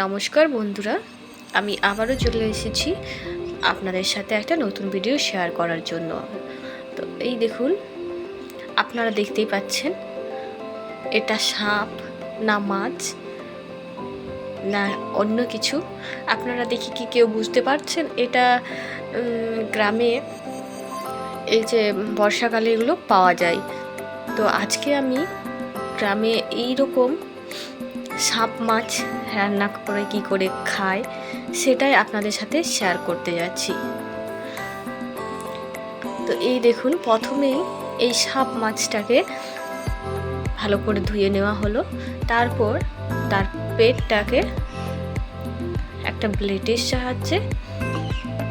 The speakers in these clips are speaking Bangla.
নমস্কার বন্ধুরা, আমি আবারও চলে এসেছি আপনাদের সাথে একটা নতুন ভিডিও শেয়ার করার জন্য। তো এই দেখুন, আপনারা দেখতেই পাচ্ছেন এটা সাপ না মাছ না অন্য কিছু। আপনারা দেখি কি কেউ বুঝতে পারছেন? এটা গ্রামে এই যে বর্ষাকালে এগুলো পাওয়া যায়। তো আজকে আমি গ্রামে এই রকম সাপ মাছ রান্না করে কি করে খায় সেটাই আপনাদের সাথে শেয়ার করতে যাচ্ছি। তো এই দেখুন, প্রথমেই এই সাপ মাছটাকে ভালো করে ধুয়ে নেওয়া হলো। তারপর তার পেটটাকে একটা ব্লেডের সাহায্যে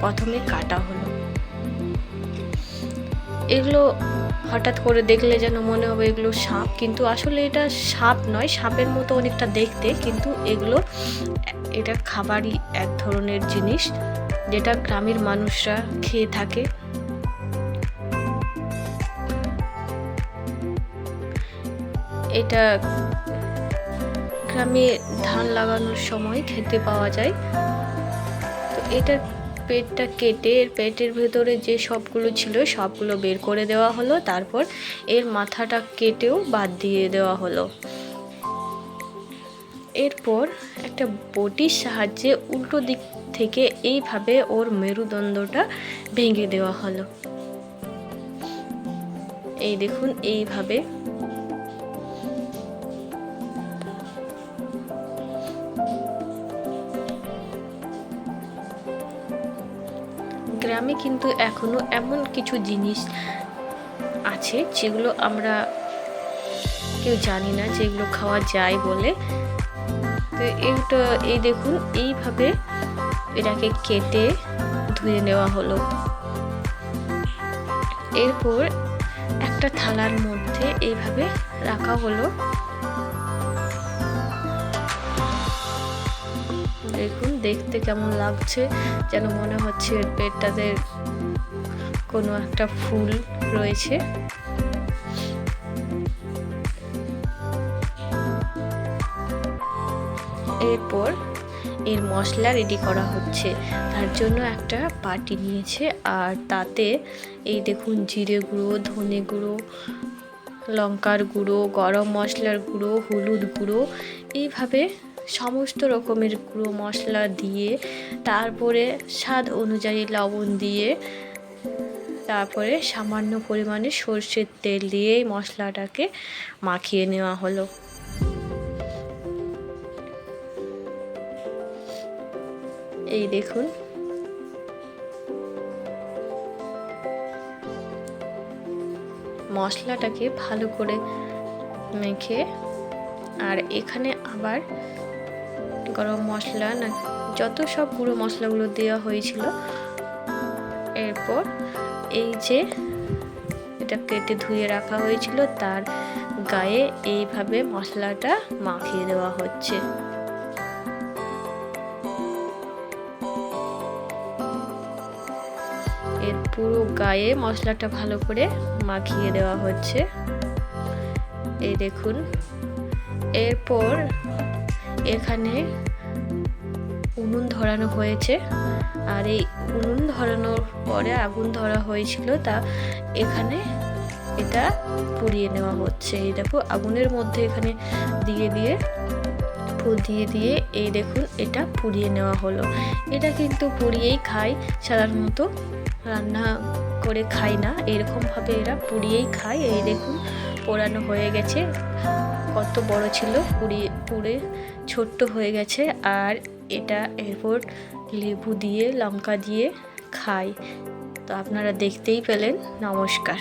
প্রথমে কাটা হলো। এগুলো হঠাৎ করে দেখলে যেন মনে হবে এগুলো সাপ, কিন্তু আসলে এটা সাপ নয়, সাপের মতো অনেকটা দেখতে, কিন্তু এটা খাবারই এক ধরনের জিনিস যেটা গ্রামের মানুষরা খেয়ে থাকে। এটা গ্রামে ধান লাগানোর সময় খেতে পাওয়া যায়। তো এটার পেটটা কেটে এর পেটের ভেতরে যে সবগুলো ছিল সবগুলো বের করে দেওয়া হলো। তারপর এর মাথাটা কেটেও বাদ দিয়ে দেওয়া হলো। এরপর একটা বটির সাহায্যে উল্টো দিক থেকে এইভাবে ওর মেরুদণ্ডটা ভেঙে দেওয়া হলো। এই দেখুন, এইভাবে গ্রামে কিন্তু এখনো এমন কিছু জিনিস আছে যেগুলো আমরা কেউ জানি না যেগুলো খাওয়া যায় বলে। তো এই দেখুন, এইভাবে এটাকে কেটে ধুয়ে নেওয়া হলো। এরপর একটা থালার মধ্যে এইভাবে রাখা হলো। দেখুন, দেখতে কেমন লাগছে, যেন মনে হচ্ছে এর পেটটাতে কোনো একটা ফুল রয়েছে। এরপর এর মশলা রেডি করা হচ্ছে। তার জন্য একটা বাটি নিয়েছে, আর তাতে এই দেখুন জিরে গুঁড়ো, ধনে গুঁড়ো, লঙ্কার গুঁড়ো, গরম মশলার গুঁড়ো, হলুদ গুঁড়ো, এইভাবে সমস্ত রকমের গুঁড়ো মশলা দিয়ে, তারপরে স্বাদ অনুযায়ী লবণ দিয়ে, তারপরে সামান্য পরিমাণে সর্ষের তেল দিয়ে এই মশলাটাকে মাখিয়ে নেওয়া হলো। এই দেখুন, মশলাটাকে ভালো করে মেখে, আর এখানে আবার গরম মশলা না যত সব গুঁড়ো মশলাগুলো দেওয়া হয়েছিল। এরপর এই যে এটা কেটে ধুয়ে রাখা হয়েছিল তার গায়ে এইভাবে মশলাটা মাখিয়ে দেওয়া হচ্ছে। এর পুরো গায়ে মশলাটা ভালো করে মাখিয়ে দেওয়া হচ্ছে। এই দেখুন, এরপর এখানে উনুন ধরানো হয়েছে, আর এই উনুন ধরানোর পরে আগুন ধরা হয়েছিল, তা এখানে এটা পুড়িয়ে নেওয়া হচ্ছে। এই দেখো, আগুনের মধ্যে এখানে ফুল দিয়ে এই দেখুন এটা পুড়িয়ে নেওয়া হলো। এটা কিন্তু পুড়িয়েই খায়, সাধারণত রান্না করে খায় না, এরকমভাবে এরা পুড়িয়েই খায়। এই দেখুন, পোড়ানো হয়ে গেছে, কত বড় ছিল পুড়ে ছোট্ট হয়ে গেছে। আর এটা এরপর লেবু দিয়ে, লঙ্কা দিয়ে খায়। তো আপনারা দেখতেই পেলেন। নমস্কার।